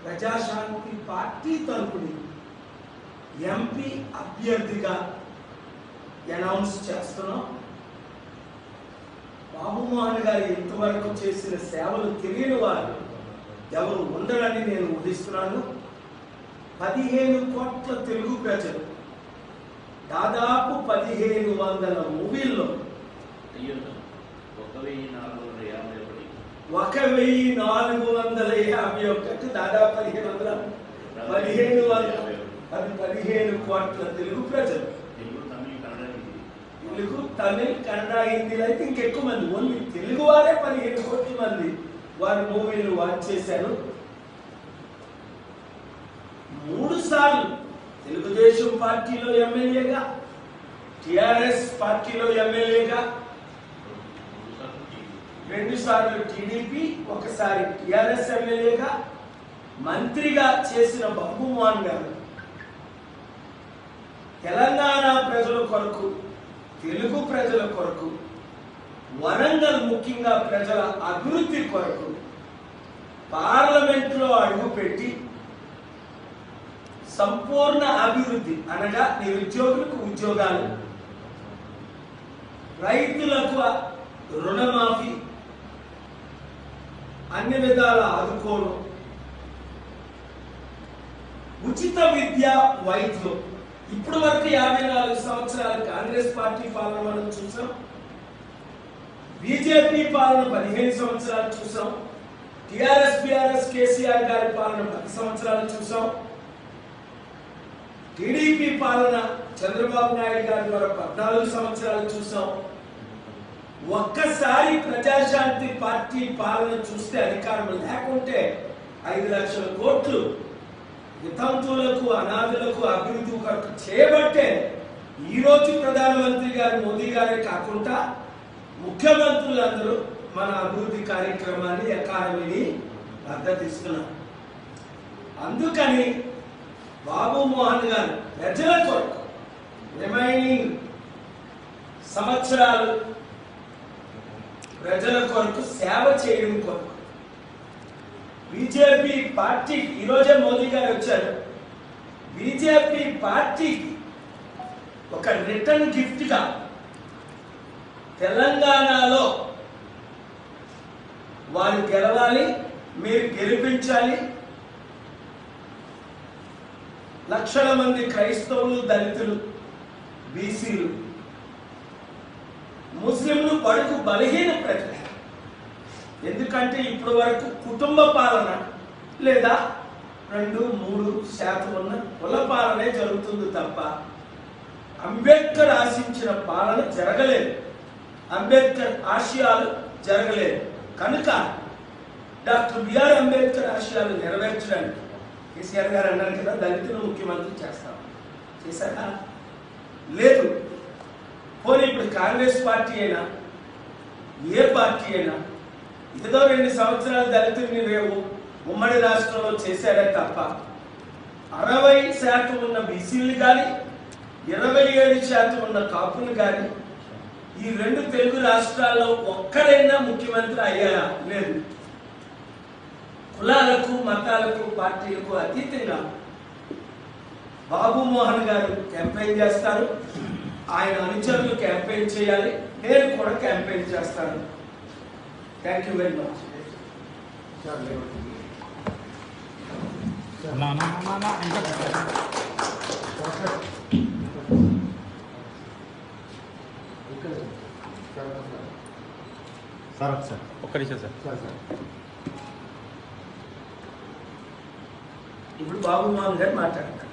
Praja Shanti party తరపుని MP అభ్యర్థిగా announce చేస్తున్నాం. బాబు మోహన్ గారు ఇంతవరకు చేసిన సేవలు తెలియని వారు ఎవరు ఉండరని నేను ఊహిస్తున్నాను. 15 కోట్ల తెలుగు ప్రజలు దాదాపు 1500 మూవీల్లో 1451 దాదాపు 15 కోట్ల తెలుగు ప్రజలు, తెలుగు తమిళ్ కన్నడ హిందీలో అయితే ఇంకెక్కువ మంది, ఓన్లీ తెలుగు వారే 15 కోట్ల మంది వారి మూవీలు వాచ్ చేశారు. 3 సార్లు తెలుగుదేశం పార్టీలో ఎమ్మెల్యేగా, టిఆర్ఎస్ పార్టీలో ఎమ్మెల్యేగా, 2 సార్లు టీడీపీ, 1 సారి టిఆర్ఎస్ ఎమ్మెల్యేగా మంత్రిగా చేసిన బాబు మోహన్ గారు తెలంగాణ ప్రజల కొరకు, తెలుగు ప్రజల కొరకు, వరంగల్ ముఖ్యంగా ప్రజల అభివృద్ధి కొరకు పార్లమెంట్లో అడుగుపెట్టి సంపూర్ణ అభివృద్ధి అనగా నిరుద్యోగులకు ఉద్యోగాలు, రైతులకు రుణమాఫీ, అన్ని విధాల ఆదుకోవడం, ఉచిత విద్య, వైద్యం. ఇప్పటి వరకు 54 సంవత్సరాలు కాంగ్రెస్ పార్టీ పాలన మనం చూసాం, బీజేపీ పాలన 15 సంవత్సరాలు చూసాం, టిఆర్ఎస్ బిఆర్ఎస్ కేసీఆర్ గారి పాలన 10 సంవత్సరాలు చూసాం, టీడీపీ పాలన చంద్రబాబు నాయుడు గారి ద్వారా 14 సంవత్సరాలు చూసాం. ఒక్కసారి ప్రజాశాంతి పార్టీ పాలన చూస్తే, అధికారం లేకుంటే 5 లక్షల కోట్లు వితంతువులకు, అనాథులకు అభివృద్ధి కొరకు చేయబట్టే ఈరోజు ప్రధానమంత్రి గారు మోదీ గారే కాకుండా ముఖ్యమంత్రులందరూ మన అభివృద్ధి కార్యక్రమాన్ని, ఎకానమీని మద్దతిస్తున్నారు. అందుకని బాబు మోహన్ గారు ప్రజల కొరకు రిమైనింగ్ సంవత్సరాలు ప్రజల కొరకు సేవ చేయడం కొరకు బీజేపీ పార్టీకి, ఈరోజే మోదీ గారు వచ్చారు, బీజేపీ పార్టీకి ఒక రిటర్న్ గిఫ్ట్గా తెలంగాణలో వారు గెలవాలి, మీరు గెలిపించాలి, లక్షల మంది క్రైస్తవులు, దళితులు, బీసీలు, ముస్లింలు, బడుగు బలహీన ప్రజలు. ఎందుకంటే ఇప్పటి వరకు కుటుంబ పాలన లేదా 2-3% ఉన్న కుల పాలనే జరుగుతుంది తప్ప అంబేద్కర్ ఆశించిన పాలన జరగలేదు, అంబేద్కర్ ఆశయాలు జరగలేదు. కనుక డాక్టర్ బిఆర్ అంబేద్కర్ ఆశయాలు నెరవేర్చడానికి కేసీఆర్ గారు అన్నారు కదా, దళితులు ముఖ్యమంత్రి చేస్తాం, చేశారా? లేదు. పోనీ ఇప్పుడు కాంగ్రెస్ పార్టీ అయినా, ఏ పార్టీ అయినా ఏదో 2 సంవత్సరాలు దళితుల్ని రేవు ఉమ్మడి రాష్ట్రంలో చేశారే తప్ప 60% ఉన్న బీసీలు కానీ, 27% ఉన్న కాపులు కానీ ఈ 2 తెలుగు రాష్ట్రాల్లో ఒక్కరైనా ముఖ్యమంత్రి అయ్యారా? లేదు. కులాలకు, మతాలకు, పార్టీలకు అతీతంగా బాబు మోహన్ గారు క్యాంపెయిన్ చేస్తారు, ఆయన అనుచరులు క్యాంపెయిన్ చేయాలి, నేను కూడా క్యాంపెయిన్ చేస్తాను. Thank you very much. Sir ఒక్క నిమిషం సార్. ఇప్పుడు బాబు మోహన్ గారు మాట్లాడతారు.